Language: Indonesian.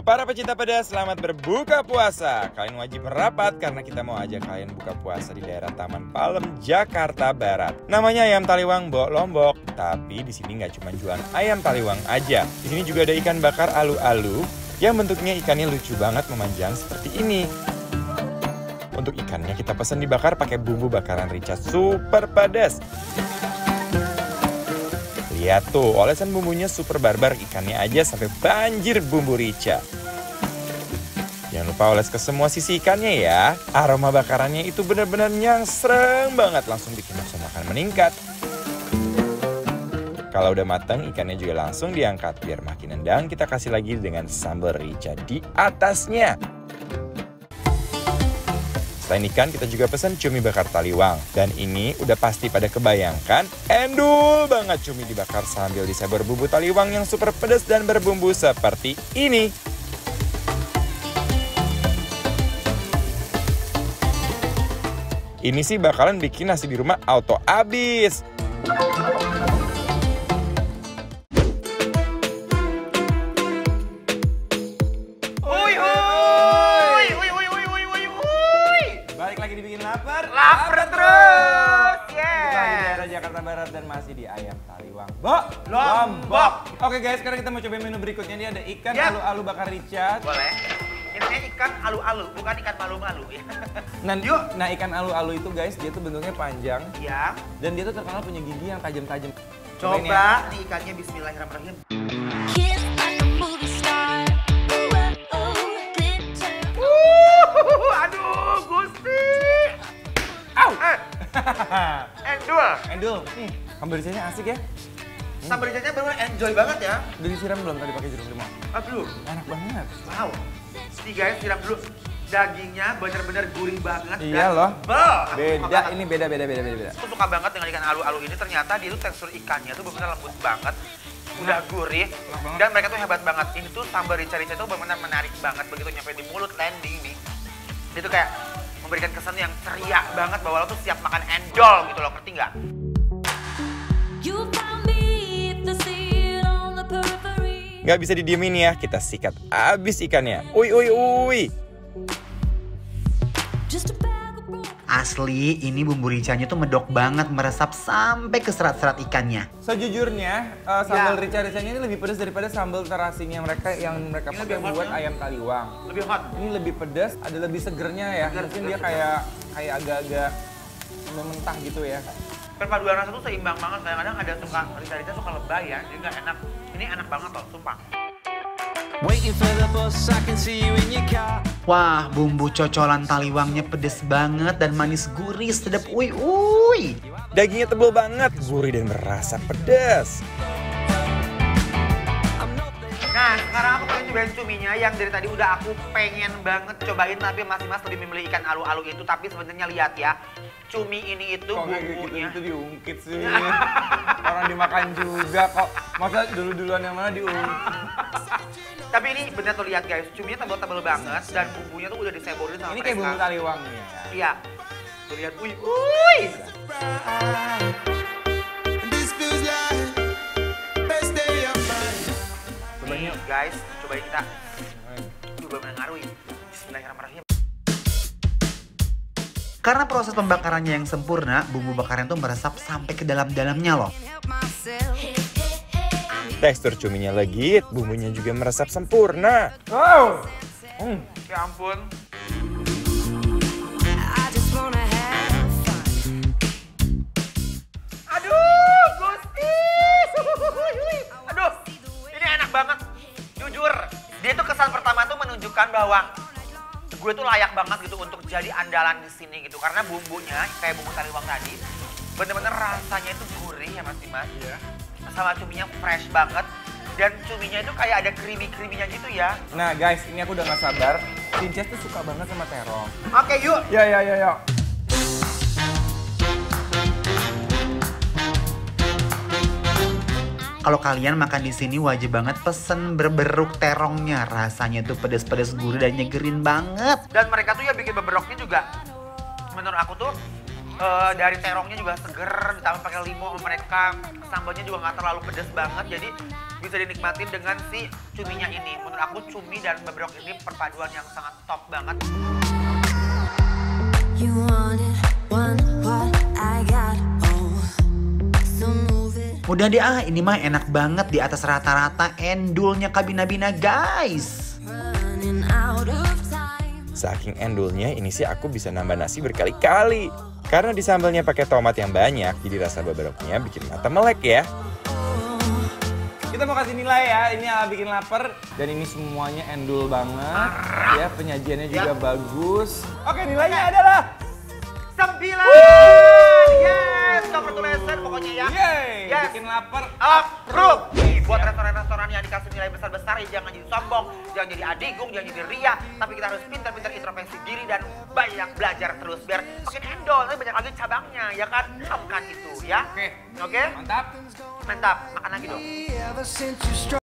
para pecinta pedas, selamat berbuka puasa. Kalian wajib merapat karena kita mau ajak kalian buka puasa di daerah Taman Palem, Jakarta Barat. Namanya ayam taliwang Mbok Lombok. Tapi di sini nggak cuma jualan ayam taliwang aja. Di sini juga ada ikan bakar alu-alu yang bentuknya ikannya lucu banget memanjang seperti ini. Untuk ikannya kita pesan dibakar pakai bumbu bakaran rica super pedas. Lihat tuh, olesan bumbunya super barbar, ikannya aja sampai banjir bumbu rica. Jangan lupa oles ke semua sisi ikannya ya. Aroma bakarannya itu benar-benar nyangsreng banget, langsung bikin nafsu makan meningkat. Kalau udah matang, ikannya juga langsung diangkat. Biar makin nendang, kita kasih lagi dengan sambal rica di atasnya. Selain ikan, kita juga pesan cumi bakar taliwang. Dan ini udah pasti pada kebayangkan, endul banget cumi dibakar sambil disebar bumbu taliwang yang super pedas dan berbumbu seperti ini. Ini sih bakalan bikin nasi di rumah auto habis. Lapar terus, Daerah Jakarta Barat dan masih di ayam taliwang Mbok Lombok. Oke guys, sekarang kita mau coba menu berikutnya. Ini ada ikan alu-alu bakar rica. Boleh. Ini ikan alu-alu, bukan ikan malu-malu. Nah, ikan alu-alu itu guys, dia tuh bentuknya panjang. Iya. Dan dia tuh terkenal punya gigi yang tajam-tajam. Coba nih ikannya, bismillahirrahmanirrahim. Aduh, Gusti. Endul. Sambal ricanya asik ya. Sambal ricanya bener-bener enjoy banget ya. Udah disiram belum tadi pakai jeruk limau? Belum. Enak banget. Wow. Nih guys, siram dulu. Dagingnya bener-bener gurih banget. Iya loh. Beda, ini beda. Aku suka banget dengan ikan alu-alu ini. Ternyata dia tuh tekstur ikannya tuh bener-bener lembut banget. Udah gurih. Dan mereka tuh hebat banget. Ini tuh sambal rica-rica tuh bener-bener menarik banget. Begitu nyampe di mulut, landing nih. Dia tuh kayak memberikan kesan yang ceria banget bahwa lo tuh siap makan endol gitu loh, ngerti nggak? Nggak bisa didiemin ya, kita sikat abis ikannya. Uy. Asli, ini bumbu ricanya tuh medok banget, meresap sampai ke serat-serat ikannya. Sejujurnya, sambal rica-ricanya ini lebih pedas daripada sambal terasinya yang mereka pakai buat ayam taliwang. Lebih hot. Ini lebih pedas, ada lebih segernya ya. Mungkin dia kayak agak-agak mentah gitu ya. Perpaduan rasa tuh seimbang banget. Kadang-kadang ada suka rica-rica suka lebay ya, jadi nggak enak. Ini enak banget loh, sumpah. Wah, bumbu cocolan taliwangnya pedes banget dan manis gurih, sedap uy. Dagingnya tebal banget, gurih dan berasa pedas. Nah, sekarang aku pengen cobain cuminya yang dari tadi udah aku pengen banget cobain, tapi Mas lebih memilih ikan alu-alu itu. Tapi sebenarnya lihat ya, cumi ini itu bumbunya. Itu diungkit sih. Orang dimakan juga kok. Masa duluan yang mana diungkit? Tapi ini bener tuh lihat guys, cuminya tebal-tebal banget dan bumbunya tuh udah diseborin sama ini mereka. Kayak bumbu taliwangnya ya. Iya. Tuh lihat, uy. Nih guys, cobain kita. Coba menengaruhi. Bismillahirrahmanirrahim. Karena proses pembakarannya yang sempurna, bumbu bakaran tuh meresap sampai ke dalam-dalamnya loh. Tekstur cuminya legit, bumbunya juga meresap sempurna. Wow. Ya ampun. Aduh, Gusti. Aduh, ini enak banget. Jujur, dia tuh kesan pertama tuh menunjukkan bahwa gue tuh layak banget gitu untuk jadi andalan di sini gitu. Karena bumbunya kayak bumbu taliwang tadi, bener-bener rasanya itu gurih ya Mas Dimas. Iya. Sama cuminya fresh banget. Dan cuminya itu kayak ada creamy-creaminya gitu ya. Nah guys, ini aku udah gak sabar. Pinches tuh suka banget sama terong. Oke, yuk. Ya. Kalau kalian makan di sini wajib banget pesen berberuk terongnya. Rasanya tuh pedas-pedas gurih dan nyegerin banget. Dan mereka tuh ya bikin beberoknya juga menurut aku tuh Dari terongnya juga seger, ditambah pakai limo sama mereka. Sambalnya juga nggak terlalu pedas banget, jadi bisa dinikmatin dengan si cuminya ini. Menurut aku cumi dan bebrok ini perpaduan yang sangat top banget. Udah deh ini mah enak banget di atas rata-rata endulnya Kabina-Bina guys. Saking endulnya ini sih aku bisa nambah nasi berkali-kali. Karena di sambalnya pakai tomat yang banyak, jadi rasa beberoknya bikin mata melek ya. Kita mau kasih nilai ya, ini ala bikin lapar. Dan ini semuanya endul banget. Ya, penyajiannya juga bagus. Oke, nilainya adalah 9! Yes! Congratulations pokoknya ya. yeay, Yes. bikin lapar. Approve! Nih, buat restoran-restoran yang dikasih nilai besar-besar ya jangan jadi sombong, jangan jadi adigung, jangan jadi ria. Tapi kita harus pintar-pintar introspeksi diri dan banyak belajar terus biar makin endol. Tapi banyak lagi cabangnya, ya kan? Makan itu ya. Oke. Oke? Mantap. Mantap. Makan lagi dong.